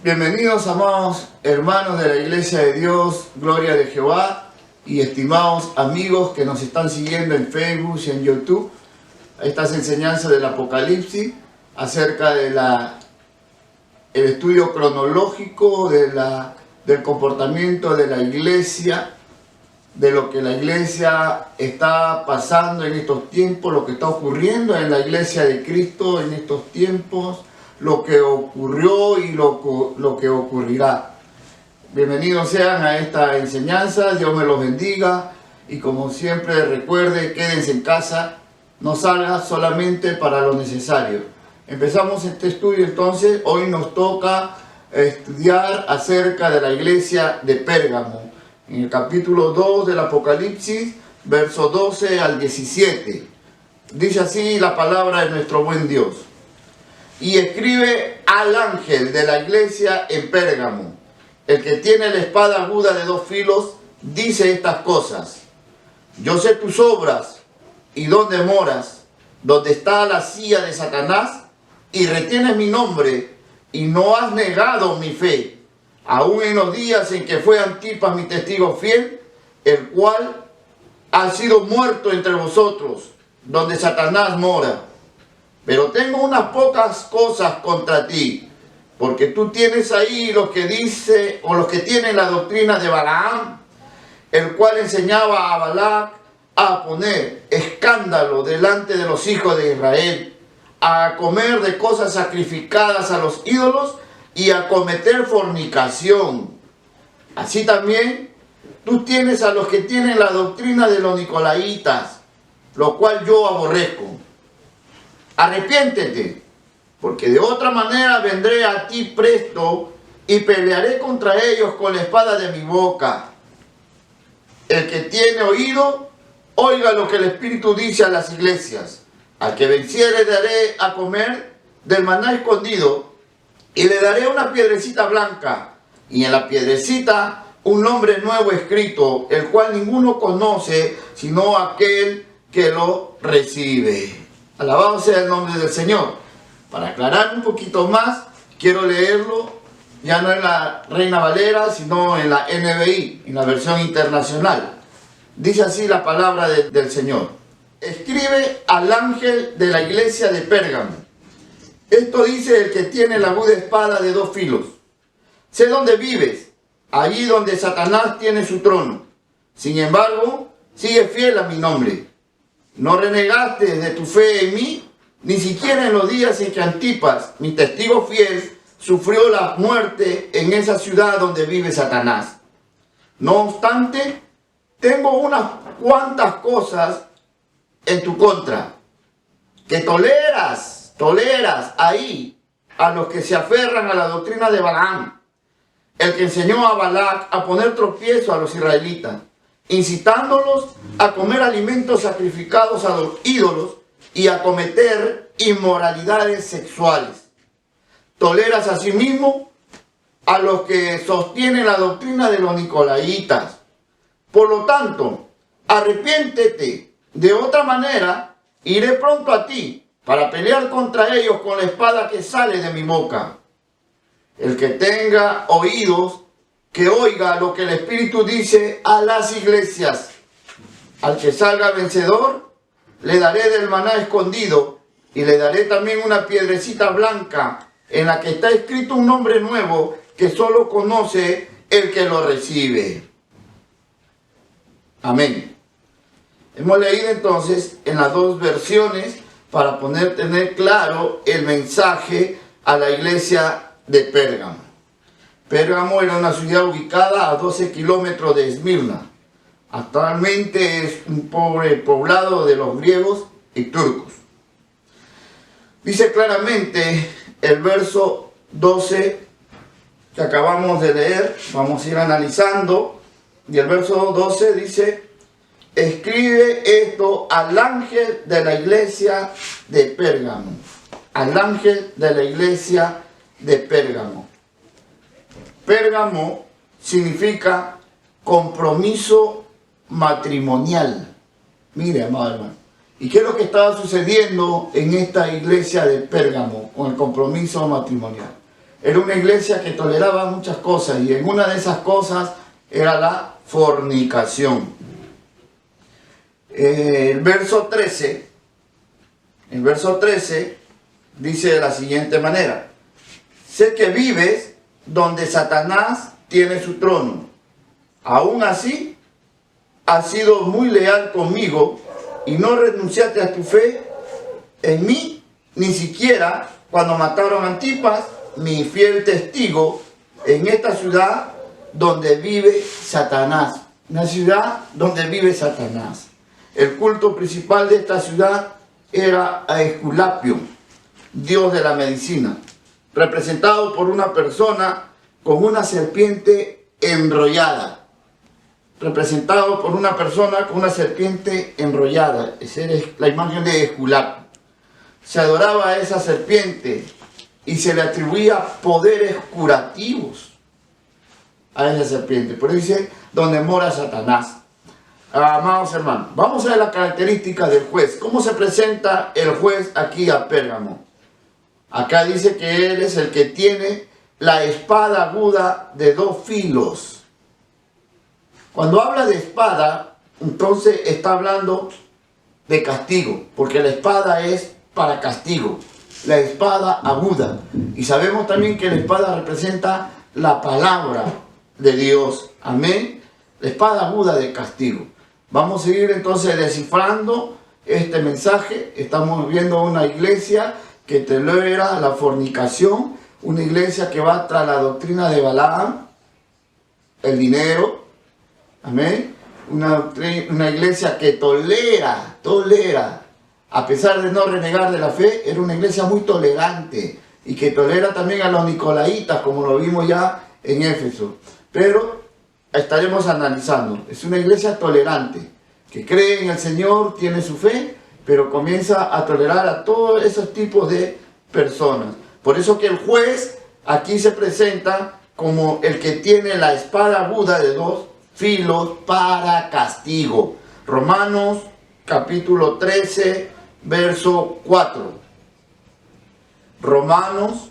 Bienvenidos, amados hermanos de la Iglesia de Dios, Gloria de Jehová, y estimados amigos que nos están siguiendo en Facebook y en YouTube, a estas enseñanzas del Apocalipsis acerca de el estudio cronológico del comportamiento de la Iglesia, de lo que la Iglesia está pasando en estos tiempos, lo que está ocurriendo en la Iglesia de Cristo en estos tiempos, lo que ocurrió y lo que ocurrirá. Bienvenidos sean a esta enseñanza, Dios me los bendiga, y como siempre recuerde, quédense en casa, no salga solamente para lo necesario. Empezamos este estudio entonces. Hoy nos toca estudiar acerca de la iglesia de Pérgamo, en el capítulo 2 del Apocalipsis, verso 12 al 17. Dice así la palabra de nuestro buen Dios. Y escribe al ángel de la iglesia en Pérgamo, el que tiene la espada aguda de 2 filos, dice estas cosas: yo sé tus obras y dónde moras, donde está la silla de Satanás, y retienes mi nombre, y no has negado mi fe, aun en los días en que fue Antipas mi testigo fiel, el cual ha sido muerto entre vosotros, donde Satanás mora. Pero tengo unas pocas cosas contra ti, porque tú tienes ahí los que dice, o los que tienen la doctrina de Balaam, el cual enseñaba a Balac a poner escándalo delante de los hijos de Israel, a comer de cosas sacrificadas a los ídolos y a cometer fornicación. Así también tú tienes a los que tienen la doctrina de los nicolaitas, lo cual yo aborrezco. Arrepiéntete, porque de otra manera vendré a ti presto y pelearé contra ellos con la espada de mi boca. El que tiene oído, oiga lo que el Espíritu dice a las iglesias. Al que venciere daré a comer del maná escondido, y le daré una piedrecita blanca, y en la piedrecita un nombre nuevo escrito, el cual ninguno conoce, sino aquel que lo recibe. Alabado sea el nombre del Señor. Para aclarar un poquito más, quiero leerlo ya no en la Reina Valera, sino en la NBI, en la versión internacional. Dice así la palabra del Señor. Escribe al ángel de la iglesia de Pérgamo. Esto dice el que tiene la aguda espada de 2 filos. Sé dónde vives, allí donde Satanás tiene su trono. Sin embargo, sigue fiel a mi nombre. No renegaste de tu fe en mí, ni siquiera en los días en que Antipas, mi testigo fiel, sufrió la muerte en esa ciudad donde vive Satanás. No obstante, tengo unas cuantas cosas en tu contra, que toleras ahí a los que se aferran a la doctrina de Balaam, el que enseñó a Balac a poner tropiezo a los israelitas, incitándolos a comer alimentos sacrificados a los ídolos y a cometer inmoralidades sexuales. Toleras asimismo a los que sostienen la doctrina de los nicolaitas. Por lo tanto, arrepiéntete, de otra manera iré pronto a ti para pelear contra ellos con la espada que sale de mi boca. El que tenga oídos, que oiga lo que el Espíritu dice a las iglesias. Al que salga vencedor, le daré del maná escondido, y le daré también una piedrecita blanca, en la que está escrito un nombre nuevo, que solo conoce el que lo recibe. Amén. Hemos leído entonces en las 2 versiones para tener claro el mensaje a la iglesia de Pérgamo. Pérgamo era una ciudad ubicada a 12 kilómetros de Esmirna. Actualmente es un pobre poblado de los griegos y turcos. Dice claramente el verso 12 que acabamos de leer, vamos a ir analizando, y el verso 12 dice: escribe esto al ángel de la iglesia de Pérgamo. Al ángel de la iglesia de Pérgamo. Pérgamo significa compromiso matrimonial. Mire, amado hermano. ¿Y qué es lo que estaba sucediendo en esta iglesia de Pérgamo con el compromiso matrimonial? era una iglesia que toleraba muchas cosas, y en una de esas cosas era la fornicación. El verso 13 dice de la siguiente manera: sé que vives donde Satanás tiene su trono. Aún así, has sido muy leal conmigo y no renunciaste a tu fe en mí, ni siquiera cuando mataron a Antipas, mi fiel testigo, en esta ciudad donde vive Satanás. Una ciudad donde vive Satanás. El culto principal de esta ciudad era a Esculapio, dios de la medicina, representado por una persona con una serpiente enrollada. Representado por una persona con una serpiente enrollada. Esa es la imagen de Esculapio. Se adoraba a esa serpiente y se le atribuía poderes curativos a esa serpiente. Por eso dice, donde mora Satanás. Amados hermanos, vamos a ver la característica del juez. ¿Cómo se presenta el juez aquí a Pérgamo? Acá dice que él es el que tiene la espada aguda de 2 filos. Cuando habla de espada, entonces está hablando de castigo, porque la espada es para castigo, la espada aguda. Y sabemos también que la espada representa la palabra de Dios. Amén. La espada aguda de castigo. Vamos a seguir entonces descifrando este mensaje. Estamos viendo una iglesia que tolera la fornicación, una iglesia que va tras la doctrina de Balaam, el dinero. Amén. Una iglesia que tolera, a pesar de no renegar de la fe, era una iglesia muy tolerante y que tolera también a los nicolaitas, como lo vimos ya en Éfeso. Pero estaremos analizando. Es una iglesia tolerante, que cree en el Señor, tiene su fe, pero comienza a tolerar a todos esos tipos de personas. Por eso que el juez aquí se presenta como el que tiene la espada aguda de 2 filos para castigo. Romanos capítulo 13, verso 4. Romanos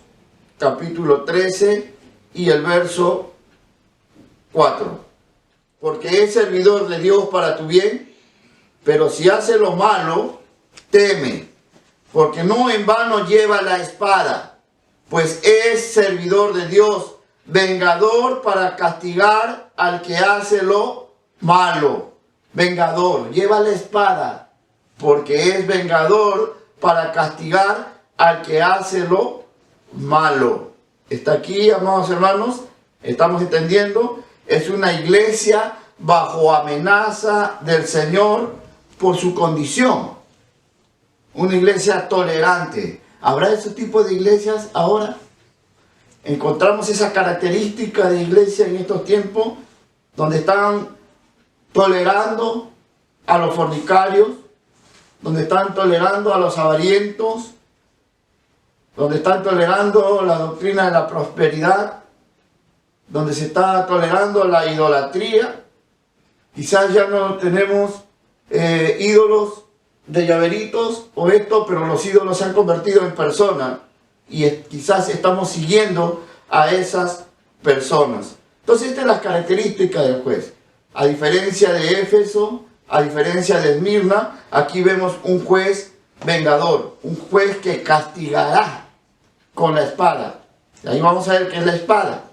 capítulo 13 y el verso 4. Porque es servidor de Dios para tu bien, pero si hace lo malo, teme, porque no en vano lleva la espada, pues es servidor de Dios, vengador para castigar al que hace lo malo. Vengador, lleva la espada, porque es vengador para castigar al que hace lo malo. Está aquí, amados hermanos, estamos entendiendo. Es una iglesia bajo amenaza del Señor por su condición. Una iglesia tolerante. ¿Habrá ese tipo de iglesias ahora? Encontramos esa característica de iglesia en estos tiempos, donde están tolerando a los fornicarios, donde están tolerando a los avarientos, donde están tolerando la doctrina de la prosperidad, donde se está tolerando la idolatría. Quizás ya no tenemos ídolos de llaveritos o esto, pero los ídolos se han convertido en personas y quizás estamos siguiendo a esas personas. Entonces estas son las características del juez. A diferencia de Éfeso, a diferencia de Esmirna, aquí vemos un juez vengador, un juez que castigará con la espada. Y ahí vamos a ver qué es la espada.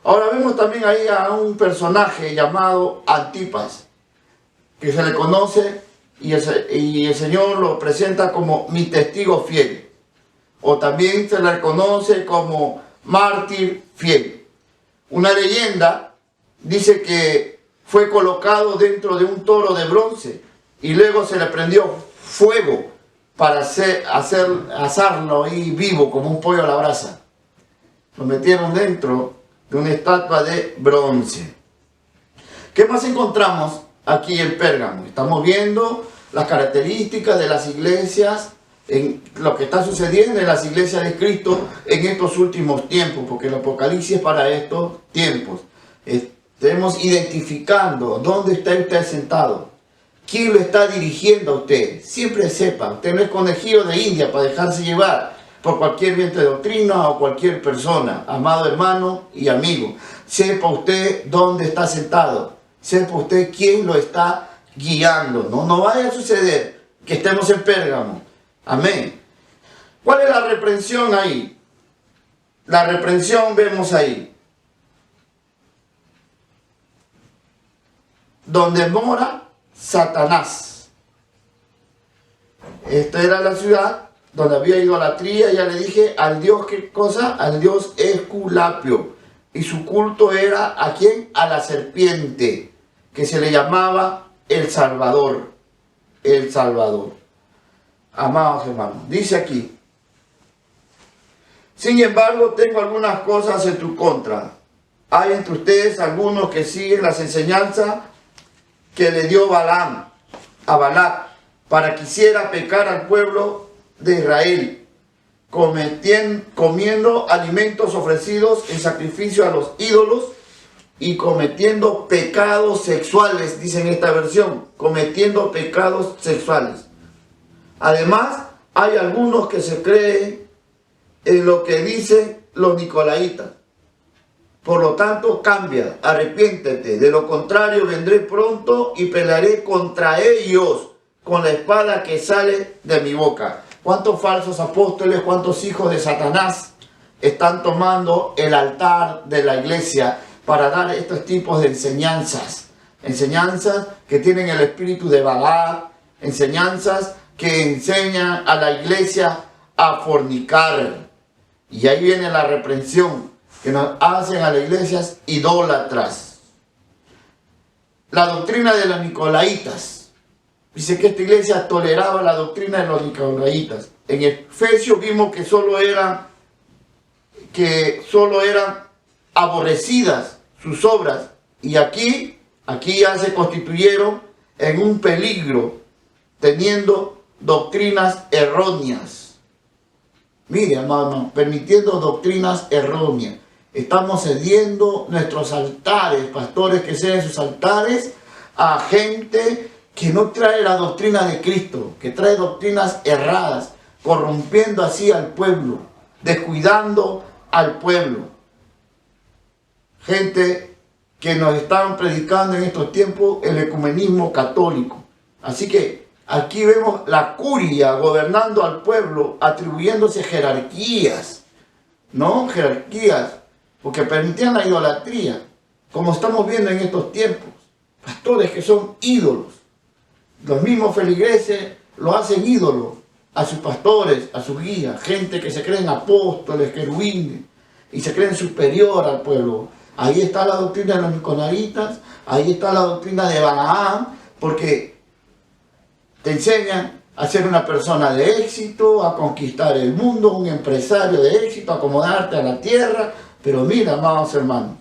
Ahora vemos también ahí a un personaje llamado Antipas, que se le conoce y el Señor lo presenta como mi testigo fiel. O también se le conoce como mártir fiel. Una leyenda dice que fue colocado dentro de un toro de bronce y luego se le prendió fuego para asarlo ahí vivo como un pollo a la brasa. Lo metieron dentro de una estatua de bronce. ¿Qué más encontramos aquí en Pérgamo? Estamos viendo las características de las iglesias, en lo que está sucediendo en las iglesias de Cristo en estos últimos tiempos, porque el Apocalipsis es para estos tiempos. Estemos identificando dónde está usted sentado, quién lo está dirigiendo a usted. Siempre sepa, usted no es conejillo de India para dejarse llevar. por cualquier viento de doctrina o cualquier persona. Amado hermano y amigo, sepa usted dónde está sentado, sepa usted quién lo está guiando. No vaya a suceder que estemos en Pérgamo. Amén. ¿Cuál es la reprensión ahí? La reprensión vemos ahí. Donde mora Satanás. Esta era la ciudad donde había idolatría. Ya le dije, al dios, ¿qué cosa? Al dios Esculapio. Y su culto era, ¿a quién? A la serpiente, que se le llamaba el Salvador. El Salvador. Amados hermanos, dice aquí: sin embargo, tengo algunas cosas en tu contra. Hay entre ustedes algunos que siguen las enseñanzas que le dio Balaam a Balac para que hiciera pecar al pueblo de Israel, comiendo alimentos ofrecidos en sacrificio a los ídolos y cometiendo pecados sexuales, dice en esta versión, cometiendo pecados sexuales. Además, hay algunos que se creen en lo que dicen los nicolaitas. Por lo tanto, cambia, arrepiéntete. De lo contrario, vendré pronto y pelearé contra ellos con la espada que sale de mi boca. ¿Cuántos falsos apóstoles, cuántos hijos de Satanás están tomando el altar de la iglesia para dar estos tipos de enseñanzas? Enseñanzas que tienen el espíritu de Balaam, enseñanzas que enseñan a la iglesia a fornicar. Y ahí viene la reprensión, que nos hacen a las iglesias idólatras. La doctrina de los nicolaitas. Dice que esta iglesia toleraba la doctrina de los nicolaitas. En Efesios vimos que solo eran aborrecidas sus obras. Y aquí ya se constituyeron en un peligro, teniendo doctrinas erróneas. Mire, hermano, permitiendo doctrinas erróneas. Estamos cediendo nuestros altares, pastores que ceden sus altares a gente que no trae la doctrina de Cristo, que trae doctrinas erradas, corrompiendo así al pueblo, descuidando al pueblo. Gente que nos están predicando en estos tiempos el ecumenismo católico. Así que aquí vemos la curia gobernando al pueblo, atribuyéndose jerarquías, ¿no? Jerarquías, porque permitían la idolatría, como estamos viendo en estos tiempos. Pastores que son ídolos. Los mismos feligreses lo hacen ídolos a sus pastores, a sus guías, gente que se creen apóstoles, querubines, y se creen superior al pueblo. Ahí está la doctrina de los nicolaitas, ahí está la doctrina de Balaam, porque te enseñan a ser una persona de éxito, a conquistar el mundo, un empresario de éxito, a acomodarte a la tierra. Pero mira, amados hermanos,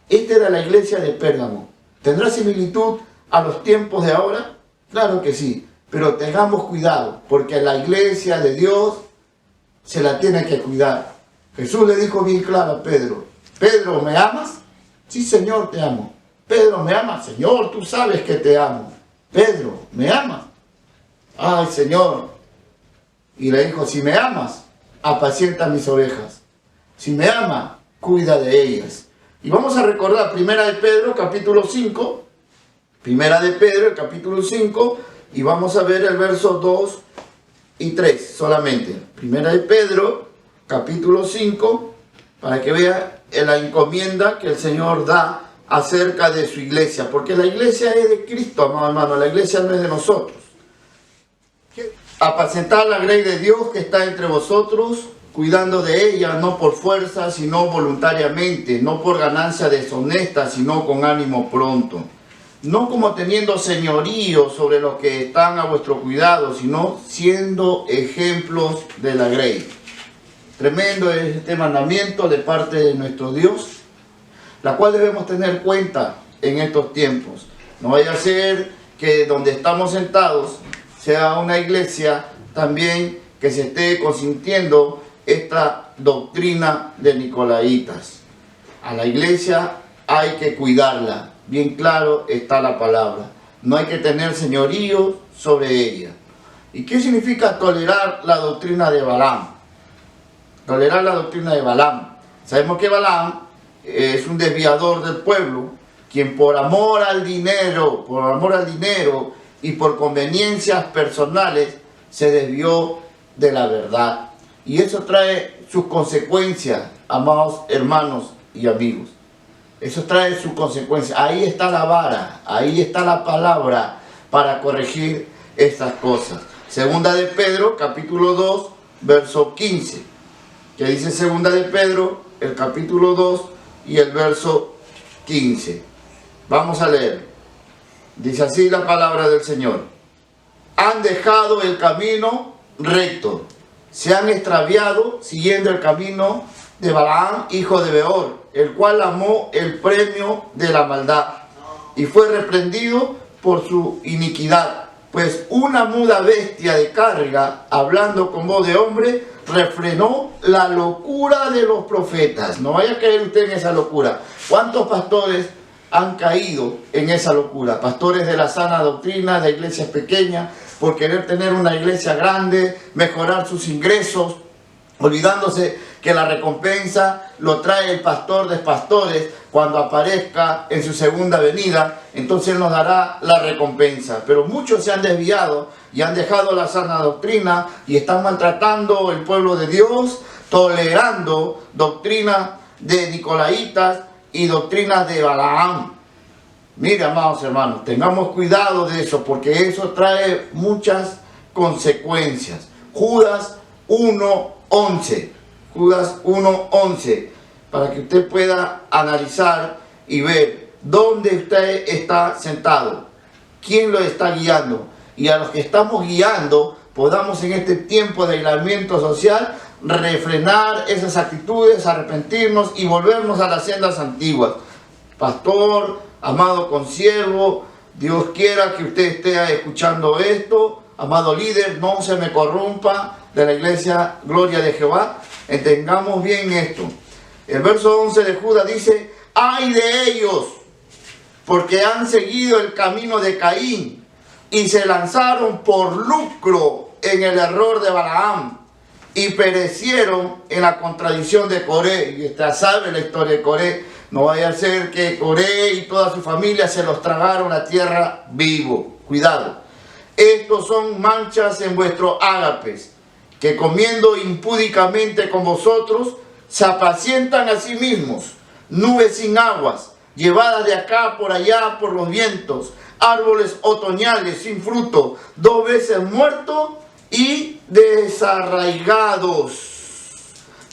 esta era la iglesia de Pérgamo. ¿Tendrá similitud a los tiempos de ahora? Claro que sí, pero tengamos cuidado, porque la iglesia de Dios se la tiene que cuidar. Jesús le dijo bien claro a Pedro: Pedro, ¿me amas? Sí, Señor, te amo. Pedro, ¿me amas? Señor, tú sabes que te amo. Pedro, ¿me amas? Ay, Señor. Y le dijo: si me amas, apacienta mis ovejas. Si me amas, cuida de ellas. Y vamos a recordar Primera de Pedro, capítulo 5. Primera de Pedro, capítulo 5. Y vamos a ver el verso 2 y 3 solamente. Primera de Pedro, capítulo 5, para que vea la encomienda que el Señor da acerca de su iglesia. Porque la iglesia es de Cristo, amado hermano. La iglesia no es de nosotros. Apacentar la grey de Dios que está entre vosotros, cuidando de ella, no por fuerza, sino voluntariamente, no por ganancia deshonesta, sino con ánimo pronto. No como teniendo señorío sobre los que están a vuestro cuidado, sino siendo ejemplos de la grey. Tremendo es este mandamiento de parte de nuestro Dios, la cual debemos tener cuenta en estos tiempos. No vaya a ser que donde estamos sentados sea una iglesia también que se esté consintiendo esta doctrina de nicolaitas. A la iglesia hay que cuidarla. Bien claro está la palabra. No hay que tener señorío sobre ella. ¿Y qué significa tolerar la doctrina de Balaam? tolerar la doctrina de Balaam. Sabemos que Balaam es un desviador del pueblo, quien por amor al dinero y por conveniencias personales se desvió de la verdad. Y eso trae sus consecuencias, amados hermanos y amigos. Eso trae sus consecuencias. Ahí está la vara, ahí está la palabra para corregir estas cosas. Segunda de Pedro, capítulo 2, verso 15. Que dice Segunda de Pedro, el capítulo 2 y el verso 15. Vamos a leer. Dice así la palabra del Señor. Han dejado el camino recto, se han extraviado siguiendo el camino de Balaam, hijo de Beor, el cual amó el premio de la maldad y fue reprendido por su iniquidad. Pues una muda bestia de carga, hablando con voz de hombre, refrenó la locura de los profetas. No vaya a caer usted en esa locura. ¿Cuántos pastores han caído en esa locura? Pastores de la sana doctrina, de iglesias pequeñas, por querer tener una iglesia grande, mejorar sus ingresos, olvidándose que la recompensa lo trae el pastor de pastores cuando aparezca en su segunda venida. Entonces Él nos dará la recompensa. Pero muchos se han desviado y han dejado la sana doctrina y están maltratando el pueblo de Dios, tolerando doctrinas de Nicolaitas y doctrinas de Balaam. Mire, amados hermanos, tengamos cuidado de eso, porque eso trae muchas consecuencias. Judas 1:11. Judas 1:11, para que usted pueda analizar y ver dónde usted está sentado, quién lo está guiando, y a los que estamos guiando podamos en este tiempo de aislamiento social refrenar esas actitudes, arrepentirnos y volvernos a las sendas antiguas. Pastor, amado consiervo, Dios quiera que usted esté escuchando esto. Amado líder, no se me corrompa de la iglesia Gloria de Jehová. Entendamos bien esto. El verso 11 de Judas dice: ¡ay de ellos! Porque han seguido el camino de Caín y se lanzaron por lucro en el error de Balaam y perecieron en la contradicción de Coré. Y usted sabe la historia de Coré. No vaya a ser que Coré y toda su familia se los tragaron a tierra vivo. Cuidado. Estos son manchas en vuestros ágapes, que comiendo impúdicamente con vosotros, se apacientan a sí mismos, nubes sin aguas, llevadas de acá por allá por los vientos, árboles otoñales sin fruto, 2 veces muertos y desarraigados,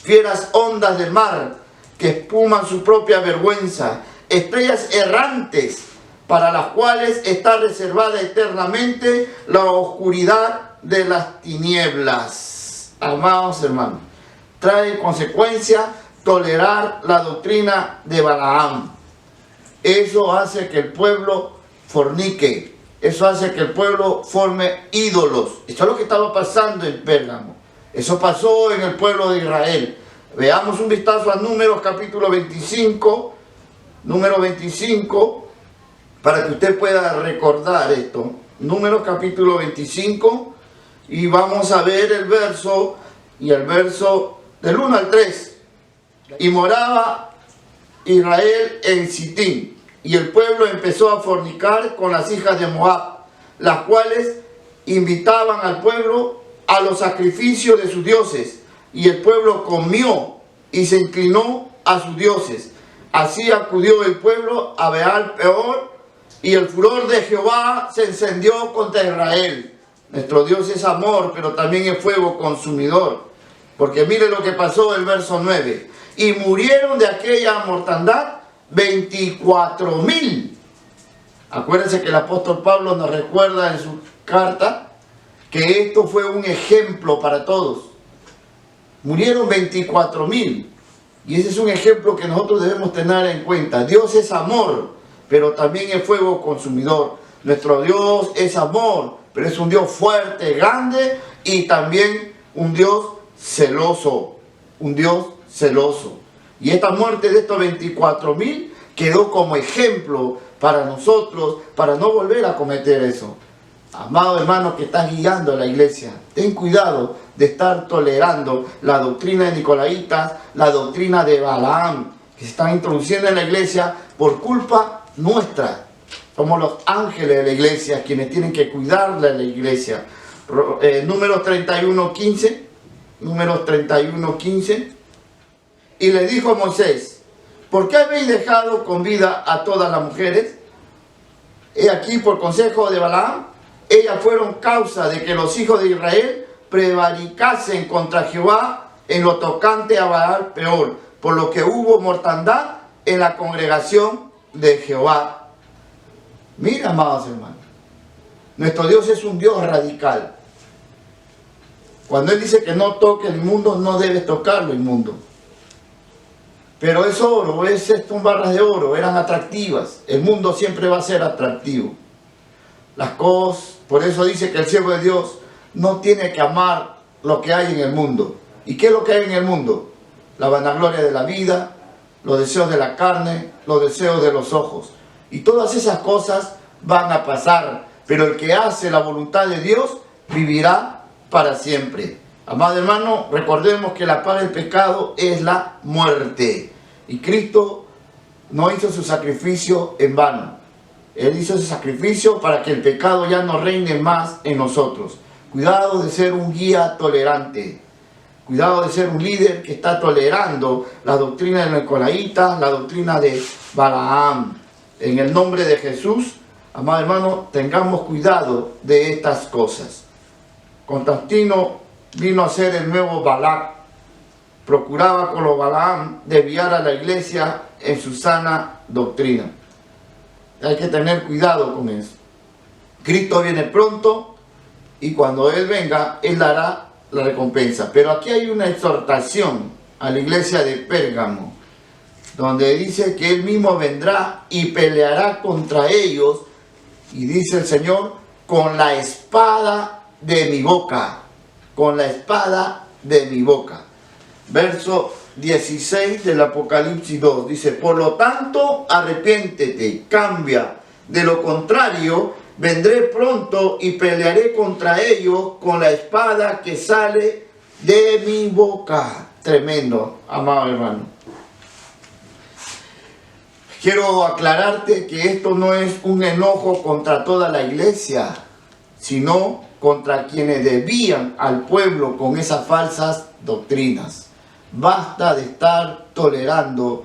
fieras ondas del mar, que espuman su propia vergüenza, estrellas errantes, para las cuales está reservada eternamente la oscuridad de las tinieblas. Amados hermanos, trae consecuencia tolerar la doctrina de Balaam. Eso hace que el pueblo fornique, eso hace que el pueblo forme ídolos. Eso es lo que estaba pasando en Pérgamo. Eso pasó en el pueblo de Israel. Veamos un vistazo a Números capítulo 25, número 25, para que usted pueda recordar esto. Números capítulo 25, y vamos a ver el verso del 1 al 3. Y moraba Israel en Sitín, y el pueblo empezó a fornicar con las hijas de Moab, las cuales invitaban al pueblo a los sacrificios de sus dioses, y el pueblo comió y se inclinó a sus dioses. Así acudió el pueblo a Baal Peor, y el furor de Jehová se encendió contra Israel. Nuestro Dios es amor, pero también es fuego consumidor. Porque mire lo que pasó el verso 9. Y murieron de aquella mortandad 24,000. Acuérdense que el apóstol Pablo nos recuerda en su carta que esto fue un ejemplo para todos. Murieron 24,000. Y ese es un ejemplo que nosotros debemos tener en cuenta. Dios es amor, pero también es fuego consumidor. Nuestro Dios es amor, pero es un Dios fuerte, grande, y también un Dios celoso. Un Dios celoso. Y esta muerte de estos 24,000 quedó como ejemplo para nosotros, para no volver a cometer eso. Amado hermano que estás guiando a la iglesia, ten cuidado de estar tolerando la doctrina de Nicolaitas, la doctrina de Balaam, que se están introduciendo en la iglesia por culpa nuestra. Somos los ángeles de la iglesia quienes tienen que cuidar de la iglesia. Números 31:15. Números 31:15. Y le dijo a Moisés: ¿por qué habéis dejado con vida a todas las mujeres? He aquí, por consejo de Balaam, ellas fueron causa de que los hijos de Israel prevaricasen contra Jehová en lo tocante a Baal peor, por lo que hubo mortandad en la congregación de Jehová. Mira, amados hermanos, nuestro Dios es un Dios radical. Cuando Él dice que no toque el inmundo, no debes tocar lo inmundo. Pero es oro, son barras de oro, eran atractivas. El mundo siempre va a ser atractivo. Las cosas, por eso dice que el siervo de Dios no tiene que amar lo que hay en el mundo. ¿Y qué es lo que hay en el mundo? La vanagloria de la vida, los deseos de la carne, los deseos de los ojos. Y todas esas cosas van a pasar, pero el que hace la voluntad de Dios vivirá para siempre. Amado hermano, recordemos que la paga del pecado es la muerte. Y Cristo no hizo su sacrificio en vano. Él hizo ese sacrificio para que el pecado ya no reine más en nosotros. Cuidado de ser un guía tolerante. Cuidado de ser un líder que está tolerando la doctrina de los Nicolaitas, la doctrina de Balaam. En el nombre de Jesús, amado hermano, tengamos cuidado de estas cosas. Constantino vino a ser el nuevo Balac. Procuraba con los Balaam desviar a la iglesia en su sana doctrina. Hay que tener cuidado con eso. Cristo viene pronto y cuando Él venga, Él dará la recompensa. Pero aquí hay una exhortación a la iglesia de Pérgamo, donde dice que Él mismo vendrá y peleará contra ellos, y dice el Señor, con la espada de mi boca. Con la espada de mi boca. Verso 16 del Apocalipsis 2 dice: por lo tanto, arrepiéntete, cambia, de lo contrario, vendré pronto y pelearé contra ellos con la espada que sale de mi boca. Tremendo, amado hermano. Quiero aclararte que esto no es un enojo contra toda la iglesia, sino contra quienes desvían al pueblo con esas falsas doctrinas. Basta de estar tolerando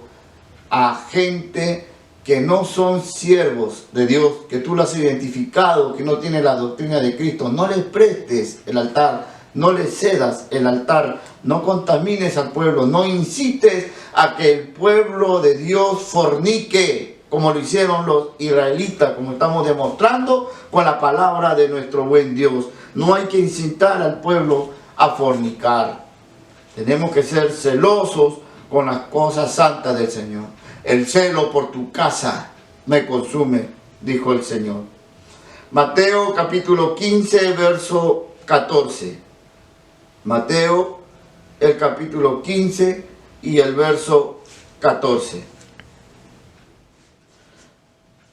a gente que no son siervos de Dios, que tú lo has identificado, que no tiene la doctrina de Cristo. No les prestes el altar, no les cedas el altar, no contamines al pueblo, no incites a que el pueblo de Dios fornique, como lo hicieron los israelitas, como estamos demostrando con la palabra de nuestro buen Dios. No hay que incitar al pueblo a fornicar. Tenemos que ser celosos con las cosas santas del Señor. El celo por tu casa me consume, dijo el Señor. Mateo capítulo 15, verso 14. Mateo, el capítulo 15 y el verso 14.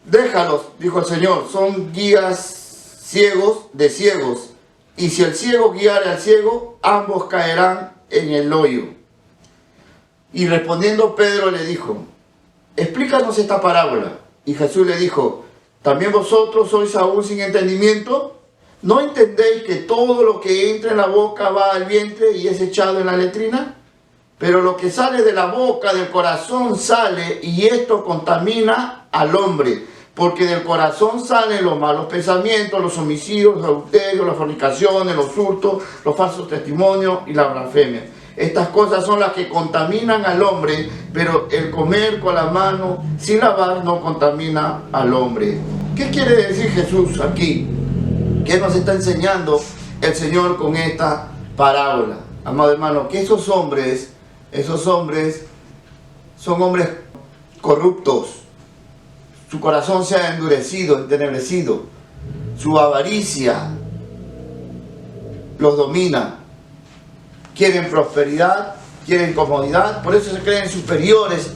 Déjalos, dijo el Señor, son guías ciegos de ciegos. Y si el ciego guiare al ciego, ambos caerán en el hoyo. Y respondiendo Pedro le dijo: explícanos esta parábola. Y Jesús le dijo: ¿también vosotros sois aún sin entendimiento? ¿No entendéis que todo lo que entra en la boca va al vientre y es echado en la letrina? Pero lo que sale de la boca, del corazón sale, y esto contamina al hombre. Porque del corazón salen los malos pensamientos, los homicidios, los adulterios, las fornicaciones, los hurtos, los falsos testimonios y la blasfemia. Estas cosas son las que contaminan al hombre, pero el comer con la mano sin lavar no contamina al hombre. ¿Qué quiere decir Jesús aquí? ¿Qué nos está enseñando el Señor con esta parábola? Amado hermano, que esos hombres son hombres corruptos. Su corazón se ha endurecido, entenebrecido. Su avaricia los domina. Quieren prosperidad, quieren comodidad, por eso se creen superiores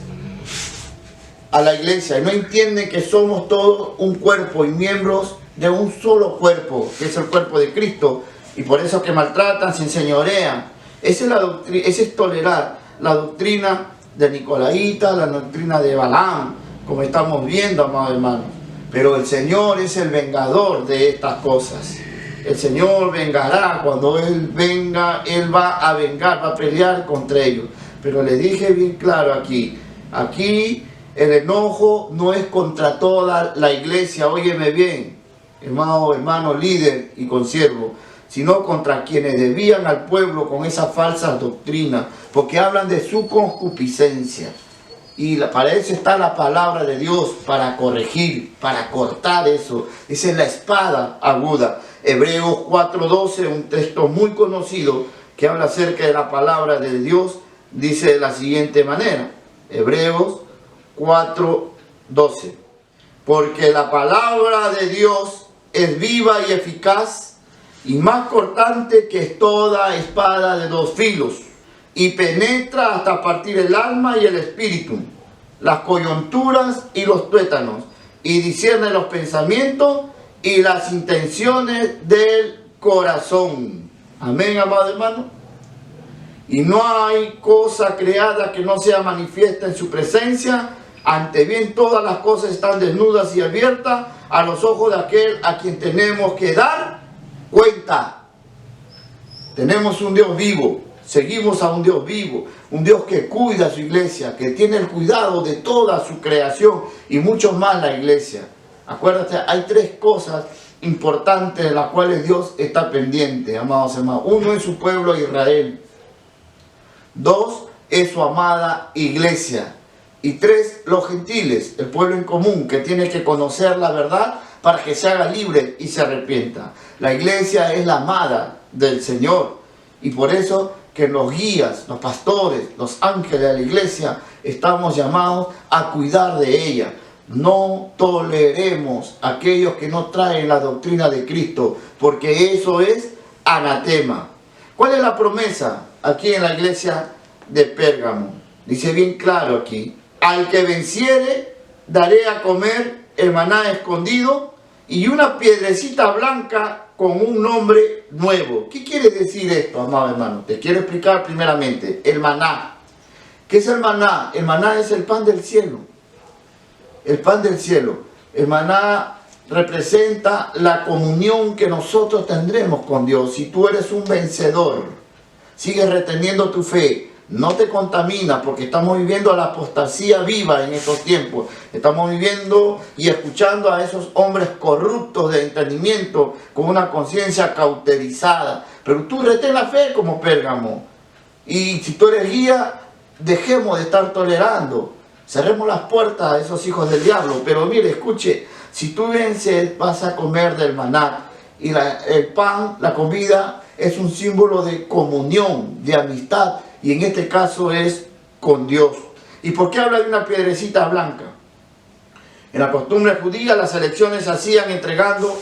a la iglesia. Y no entienden que somos todos un cuerpo y miembros de un solo cuerpo, que es el cuerpo de Cristo, y por eso que maltratan, se enseñorean. Esa es tolerar la doctrina de Nicolaíta, la doctrina de Balaam, como estamos viendo, amados hermanos. Pero el Señor es el vengador de estas cosas. El Señor vengará, cuando Él venga, Él va a vengar, va a pelear contra ellos. Pero le dije bien claro aquí el enojo no es contra toda la iglesia, óyeme bien, hermano líder y consiervo, sino contra quienes desvían al pueblo con esas falsas doctrinas, porque hablan de su concupiscencia. Y para eso está la palabra de Dios, para corregir, para cortar eso. Esa es la espada aguda. Hebreos 4:12, un texto muy conocido que habla acerca de la palabra de Dios, dice de la siguiente manera. Hebreos 4:12. Porque la palabra de Dios es viva y eficaz y más cortante que toda espada de dos filos, y penetra hasta partir el alma y el espíritu, las coyunturas y los tuétanos, y discierne los pensamientos y las intenciones del corazón. Amén, amado hermano. Y no hay cosa creada que no sea manifiesta en su presencia. Ante bien todas las cosas están desnudas y abiertas a los ojos de aquel a quien tenemos que dar cuenta. Tenemos un Dios vivo. Seguimos a un Dios vivo, un Dios que cuida a su iglesia, que tiene el cuidado de toda su creación y mucho más la iglesia. Acuérdate, hay tres cosas importantes de las cuales Dios está pendiente, amados hermanos. Uno es su pueblo Israel. Dos es su amada iglesia. Y tres, los gentiles, el pueblo en común, que tiene que conocer la verdad para que se haga libre y se arrepienta. La iglesia es la amada del Señor. Y por eso que los guías, los pastores, los ángeles de la iglesia, estamos llamados a cuidar de ella. No toleremos a aquellos que no traen la doctrina de Cristo, porque eso es anatema. ¿Cuál es la promesa aquí en la iglesia de Pérgamo? Dice bien claro aquí: al que venciere, daré a comer el maná escondido y una piedrecita blanca con un nombre nuevo. ¿Qué quiere decir esto, amado hermano? Te quiero explicar primeramente. El maná. ¿Qué es el maná? El maná es el pan del cielo. El pan del cielo. El maná representa la comunión que nosotros tendremos con Dios. Si tú eres un vencedor, sigues reteniendo tu fe, no te contamina, porque estamos viviendo la apostasía viva en estos tiempos. Estamos viviendo y escuchando a esos hombres corruptos de entendimiento con una conciencia cauterizada. Pero tú retén la fe como Pérgamo. Y si tú eres guía, dejemos de estar tolerando. Cerremos las puertas a esos hijos del diablo. Pero mire, escuche, si tú vences, vas a comer del maná. Y el pan, la comida, es un símbolo de comunión, de amistad. Y en este caso es con Dios. ¿Y por qué habla de una piedrecita blanca? En la costumbre judía las elecciones se hacían entregando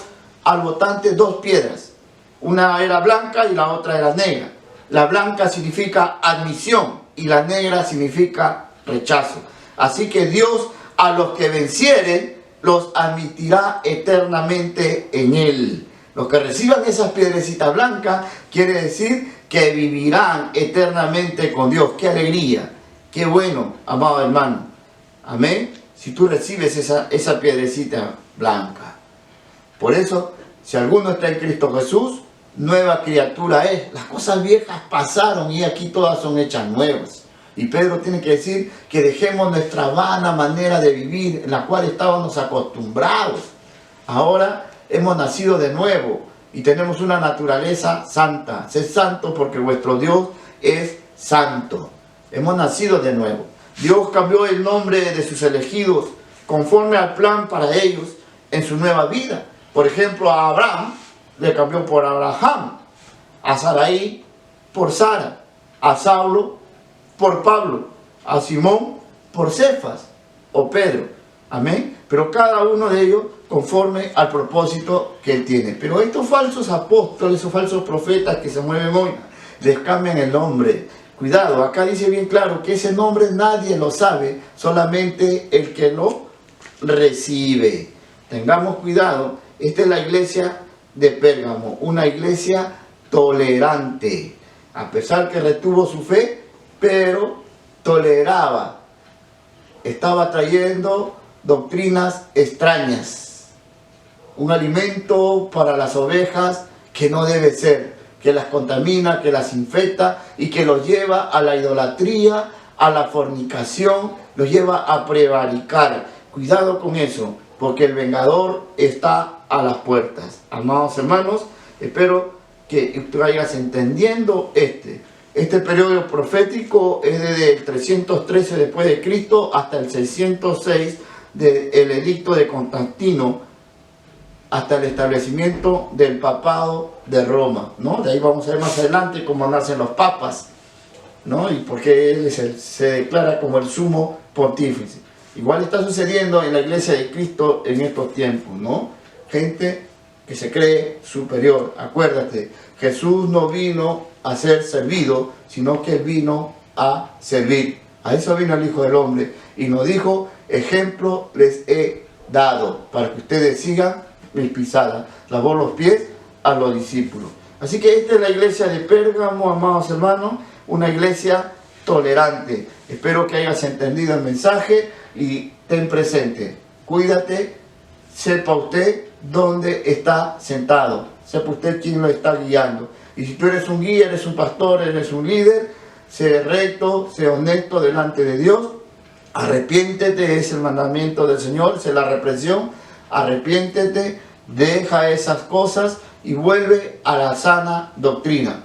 al votante dos piedras. Una era blanca y la otra era negra. La blanca significa admisión y la negra significa rechazo. Así que Dios a los que vencieren los admitirá eternamente en Él. Los que reciban esas piedrecitas blancas quiere decir que vivirán eternamente con Dios. ¡Qué alegría! ¡Qué bueno, amado hermano! Amén. Si tú recibes esa piedrecita blanca. Por eso, si alguno está en Cristo Jesús, nueva criatura es. Las cosas viejas pasaron y aquí todas son hechas nuevas. Y Pedro tiene que decir que dejemos nuestra vana manera de vivir, en la cual estábamos acostumbrados. Ahora hemos nacido de nuevo y tenemos una naturaleza santa. Sed santo porque vuestro Dios es santo. Hemos nacido de nuevo. Dios cambió el nombre de sus elegidos conforme al plan para ellos en su nueva vida. Por ejemplo, a Abraham le cambió por Abraham, a Sarai por Sara, a Saulo por Pablo, a Simón por Cefas o Pedro. Amén. Pero cada uno de ellos conforme al propósito que Él tiene. Pero estos falsos apóstoles, esos falsos profetas que se mueven hoy, les cambian el nombre. Cuidado, acá dice bien claro que ese nombre nadie lo sabe, solamente el que lo recibe. Tengamos cuidado Esta es la iglesia de Pérgamo, una iglesia tolerante, a pesar que retuvo su fe, pero toleraba, estaba trayendo doctrinas extrañas, un alimento para las ovejas que no debe ser, que las contamina, que las infecta y que los lleva a la idolatría, a la fornicación, los lleva a prevaricar. Cuidado con eso, porque el vengador está a las puertas. Amados hermanos, espero que tú vayas entendiendo este periodo profético es desde el 313 después de Cristo hasta el 606 del edicto de Constantino, hasta el establecimiento del papado de Roma, ¿no? De ahí vamos a ver más adelante cómo nacen los papas, ¿no? Y por qué él se declara como el sumo pontífice. Igual está sucediendo en la iglesia de Cristo en estos tiempos, ¿no? Gente que se cree superior. Acuérdate, Jesús no vino a ser servido, sino que vino a servir. A eso vino el Hijo del Hombre. Y nos dijo, ejemplo les he dado, para que ustedes sigan mis pisadas. Lavó los pies a los discípulos. Así que esta es la iglesia de Pérgamo, amados hermanos, una iglesia tolerante. Espero que hayas entendido el mensaje y ten presente. Cuídate, sepa usted dónde está sentado, sepa usted quién lo está guiando. Y si tú eres un guía, eres un pastor, eres un líder, sé recto, sé honesto delante de Dios. Arrepiéntete, es el mandamiento del Señor, es la represión. Arrepiéntete, deja esas cosas y vuelve a la sana doctrina.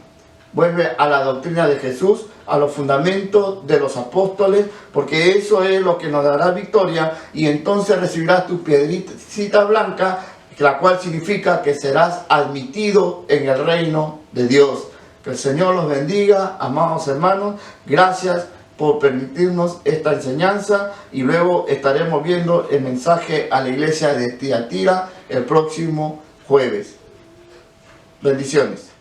Vuelve a la doctrina de Jesús, a los fundamentos de los apóstoles, porque eso es lo que nos dará victoria, y entonces recibirás tu piedrita blanca, la cual significa que serás admitido en el reino de Dios. Que el Señor los bendiga, amados hermanos. Gracias por permitirnos esta enseñanza, y luego estaremos viendo el mensaje a la iglesia de Tiatira el próximo jueves. Bendiciones.